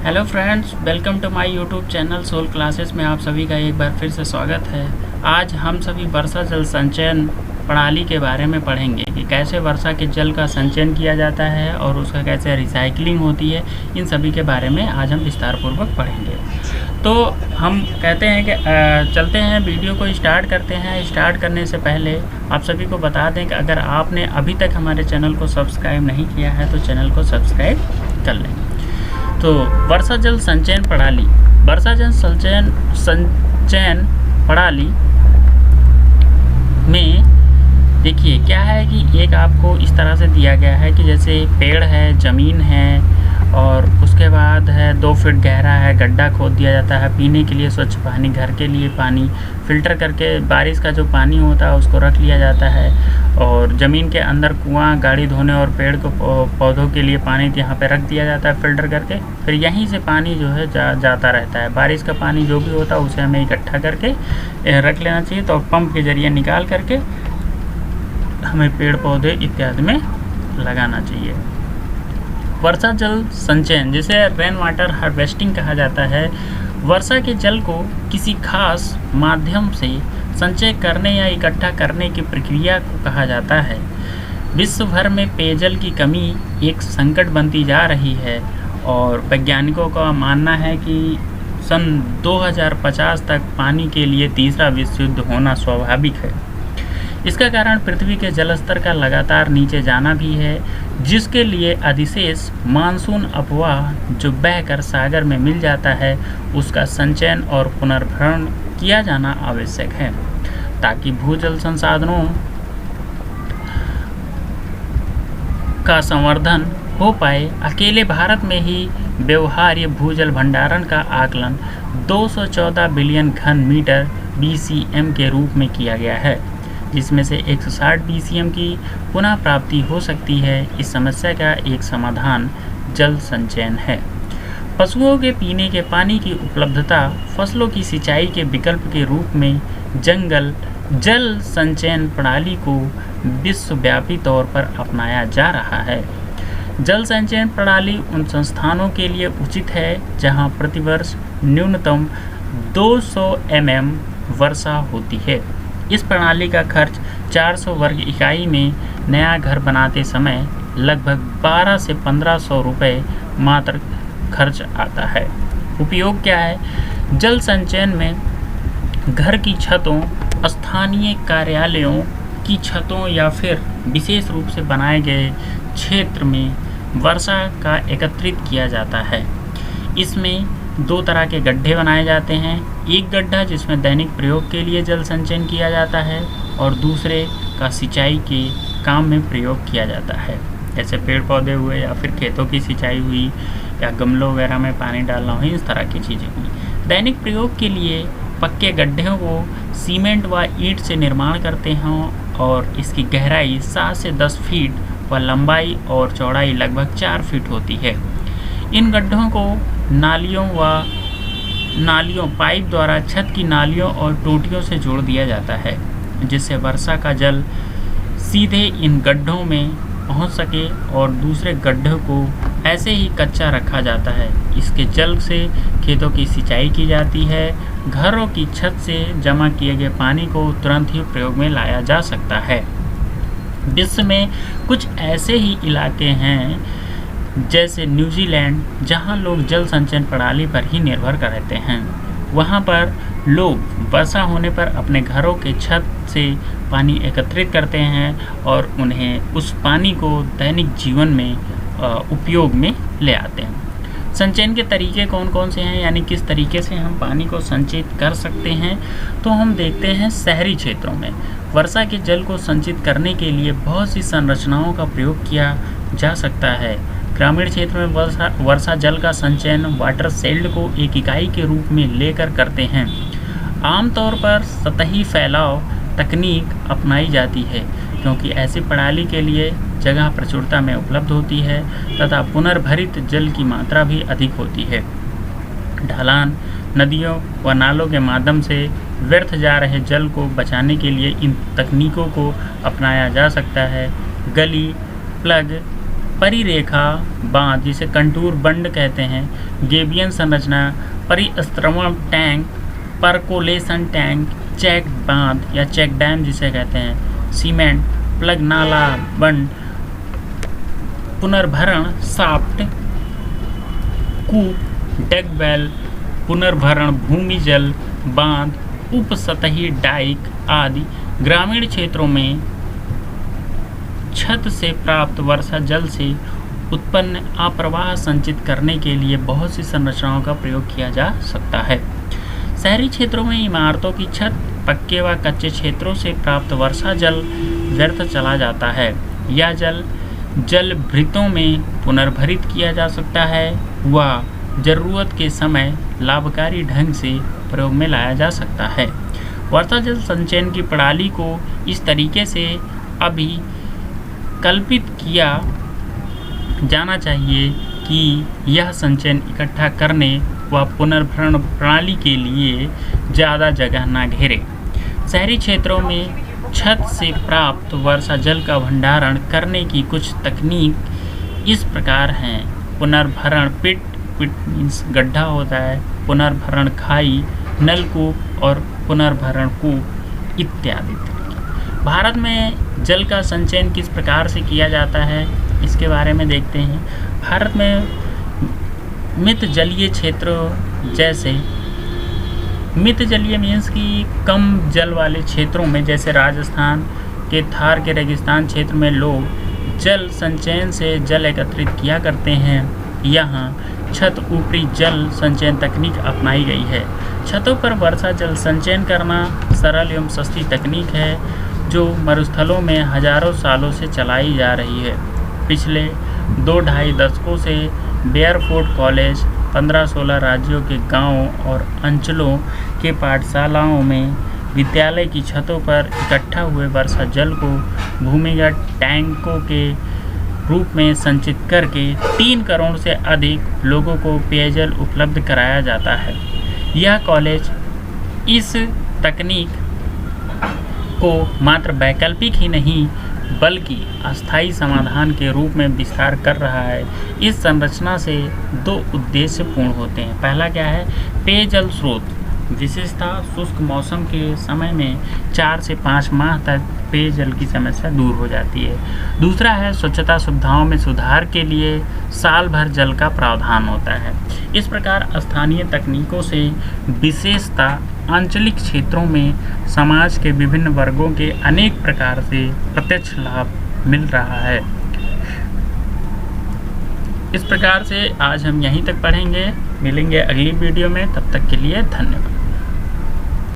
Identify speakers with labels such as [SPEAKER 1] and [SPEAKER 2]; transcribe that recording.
[SPEAKER 1] Hello friends, welcome to my YouTube channel Soul classes में आप सभी का एक बार फिर से स्वागत है। आज हम सभी वर्षा जल संचयन प्रणाली के बारे में पढ़ेंगे कि कैसे वर्षा के जल का संचयन किया जाता है और उसका कैसे रिसाइकलिंग होती है। इन सभी के बारे में आज हम विस्तारपूर्वक पढ़ेंगे। तो हम कहते हैं कि चलते हैं, वीडियो को स्टार्ट करते हैं। स्टार्ट करने से पहले आप सभी को बता दें कि अगर आपने अभी तक हमारे चैनल को सब्सक्राइब नहीं किया है तो चैनल को सब्सक्राइब कर लें। तो वर्षा जल संचयन प्रणाली, वर्षा जल संचयन प्रणाली में देखिए क्या है कि एक आपको इस तरह से दिया गया है कि जैसे पेड़ है, ज़मीन है और उसके बाद है 2 फीट गहरा है, गड्ढा खोद दिया जाता है पीने के लिए स्वच्छ पानी, घर के लिए पानी फ़िल्टर करके बारिश का जो पानी होता है उसको रख लिया जाता है। और ज़मीन के अंदर कुआं, गाड़ी धोने और पेड़ को पौधों के लिए पानी यहाँ पे रख दिया जाता है फ़िल्टर करके। फिर यहीं से पानी जो है जाता रहता है। बारिश का पानी जो भी होता है उसे हमें इकट्ठा करके रख लेना चाहिए, तो पंप के ज़रिए निकाल करके हमें पेड़ पौधे इत्यादि में लगाना चाहिए। वर्षा जल संचयन, जिसे रेन वाटर हार्वेस्टिंग कहा जाता है, वर्षा के जल को किसी खास माध्यम से संचय करने या इकट्ठा करने की प्रक्रिया को कहा जाता है। विश्व भर में पेयजल की कमी एक संकट बनती जा रही है और वैज्ञानिकों का मानना है कि सन 2050 तक पानी के लिए तीसरा विश्व युद्ध होना स्वाभाविक है। इसका कारण पृथ्वी के जल स्तर का लगातार नीचे जाना भी है, जिसके लिए अधिशेष मानसून अपवाह जो बहकर सागर में मिल जाता है उसका संचयन और पुनर्भरण किया जाना आवश्यक है ताकि भूजल संसाधनों का संवर्धन हो पाए। अकेले भारत में ही व्यवहार्य भूजल भंडारण का आकलन 214 बिलियन घन मीटर BCM के रूप में किया गया है, जिसमें से 160 BCM की पुनः प्राप्ति हो सकती है। इस समस्या का एक समाधान जल संचयन है। पशुओं के पीने के पानी की उपलब्धता, फसलों की सिंचाई के विकल्प के रूप में जल संचयन प्रणाली को विश्वव्यापी तौर पर अपनाया जा रहा है। जल संचयन प्रणाली उन संस्थानों के लिए उचित है जहां प्रतिवर्ष न्यूनतम 200 mm वर्षा होती है। इस प्रणाली का खर्च 400 वर्ग इकाई में नया घर बनाते समय लगभग 1200 से 1500 रुपये मात्र खर्च आता है। उपयोग क्या है? जल संचयन में घर की छतों, स्थानीय कार्यालयों की छतों या फिर विशेष रूप से बनाए गए क्षेत्र में वर्षा का एकत्रित किया जाता है। इसमें 2 तरह के गड्ढे बनाए जाते हैं। एक गड्ढा जिसमें दैनिक प्रयोग के लिए जल संचयन किया जाता है और दूसरे का सिंचाई के काम में प्रयोग किया जाता है, जैसे पेड़ पौधे हुए या फिर खेतों की सिंचाई हुई या गमलों वगैरह में पानी डालना हुई, इस तरह की चीज़ें हुई। दैनिक प्रयोग के लिए पक्के गड्ढों को सीमेंट व ईंट से निर्माण करते हैं और इसकी गहराई 7 से 10 फीट व लंबाई और चौड़ाई लगभग 4 फीट होती है। इन गड्ढों को नालियों पाइप द्वारा छत की नालियों और टोटियों से जोड़ दिया जाता है, जिससे वर्षा का जल सीधे इन गड्ढों में पहुंच सके और दूसरे गड्ढों को ऐसे ही कच्चा रखा जाता है। इसके जल से खेतों की सिंचाई की जाती है। घरों की छत से जमा किए गए पानी को तुरंत ही प्रयोग में लाया जा सकता है। विश्व में कुछ ऐसे ही इलाके हैं जैसे न्यूजीलैंड, जहां लोग जल संचयन प्रणाली पर ही निर्भर रहते हैं। वहां पर लोग वर्षा होने पर अपने घरों के छत से पानी एकत्रित करते हैं और उन्हें उस पानी को दैनिक जीवन में उपयोग में ले आते हैं। संचयन के तरीके कौन कौन से हैं, यानी किस तरीके से हम पानी को संचित कर सकते हैं, तो हम देखते हैं शहरी क्षेत्रों में वर्षा के जल को संचित करने के लिए बहुत सी संरचनाओं का प्रयोग किया जा सकता है। ग्रामीण क्षेत्र में वर्षा जल का संचयन वाटर शेल्ड को एक इकाई के रूप में लेकर करते हैं। आमतौर पर सतही फैलाव तकनीक अपनाई जाती है क्योंकि ऐसी प्रणाली के लिए जगह प्रचुरता में उपलब्ध होती है तथा पुनर्भरित जल की मात्रा भी अधिक होती है। ढलान, नदियों व नालों के माध्यम से व्यर्थ जा रहे जल को बचाने के लिए इन तकनीकों को अपनाया जा सकता है। गली, प्लग परिरेखा बांध जिसे कंटूर बंड कहते हैं, गेबियन संरचना, परिस्त्रवण टैंक, परकोलेशन टैंक, चेक बांध या चेक डैम जिसे कहते हैं, सीमेंट, प्लग नाला बंड, पुनर्भरण शाफ्ट, कूप, डेक वेल, पुनर्भरण भूमि जल बांध, उपसतही डाइक आदि। ग्रामीण क्षेत्रों में छत से प्राप्त वर्षा जल से उत्पन्न अप्रवाह संचित करने के लिए बहुत सी संरचनाओं का प्रयोग किया जा सकता है। शहरी क्षेत्रों में इमारतों की छत, पक्के व कच्चे क्षेत्रों से प्राप्त वर्षा जल व्यर्थ चला जाता है। यह जल भृतों में पुनर्भरित किया जा सकता है व जरूरत के समय लाभकारी ढंग से प्रयोग में लाया जा सकता है। वर्षा जल संचयन की प्रणाली को इस तरीके से अभिकल्पित किया जाना चाहिए कि यह संचयन इकट्ठा करने व पुनर्भरण प्रणाली के लिए ज़्यादा जगह न घेरे। शहरी क्षेत्रों में छत से प्राप्त वर्षा जल का भंडारण करने की कुछ तकनीक इस प्रकार हैं। पुनर्भरण पिट मीन्स गड्ढा होता है, पुनर्भरण खाई, नलकूप और पुनर्भरण कूप इत्यादि। भारत में जल का संचयन किस प्रकार से किया जाता है इसके बारे में देखते हैं। भारत में मित जलीय क्षेत्र जैसे मित जलीय मीन्स कि कम जल वाले क्षेत्रों में जैसे राजस्थान के थार के रेगिस्तान क्षेत्र में लोग जल संचयन से जल एकत्रित किया करते हैं। यहाँ छत ऊपरी जल संचयन तकनीक अपनाई गई है। छतों पर वर्षा जल संचयन करना सरल एवं सस्ती तकनीक है जो मरुस्थलों में हजारों सालों से चलाई जा रही है। पिछले 2-2.5 दशकों से बेयरफोर्ड कॉलेज 15-16 राज्यों के गांवों और अंचलों के पाठशालाओं में विद्यालय की छतों पर इकट्ठा हुए वर्षा जल को भूमिगत टैंकों के रूप में संचित करके 3 करोड़ से अधिक लोगों को पेयजल उपलब्ध कराया जाता है। यह कॉलेज इस तकनीक को मात्र वैकल्पिक ही नहीं बल्कि अस्थायी समाधान के रूप में विस्तार कर रहा है। इस संरचना से 2 उद्देश्य पूर्ण होते हैं। पहला क्या है, पेयजल स्रोत विशेषतः शुष्क मौसम के समय में 4 से 5 माह तक पेयजल की समस्या दूर हो जाती है। दूसरा है स्वच्छता सुविधाओं में सुधार के लिए साल भर जल का प्रावधान होता है। इस प्रकार स्थानीय तकनीकों से विशेषतः आंचलिक क्षेत्रों में समाज के विभिन्न वर्गों के अनेक प्रकार से प्रत्यक्ष लाभ मिल रहा है। इस प्रकार से आज हम यहीं तक पढ़ेंगे, मिलेंगे अगली वीडियो में। तब तक के लिए धन्यवाद।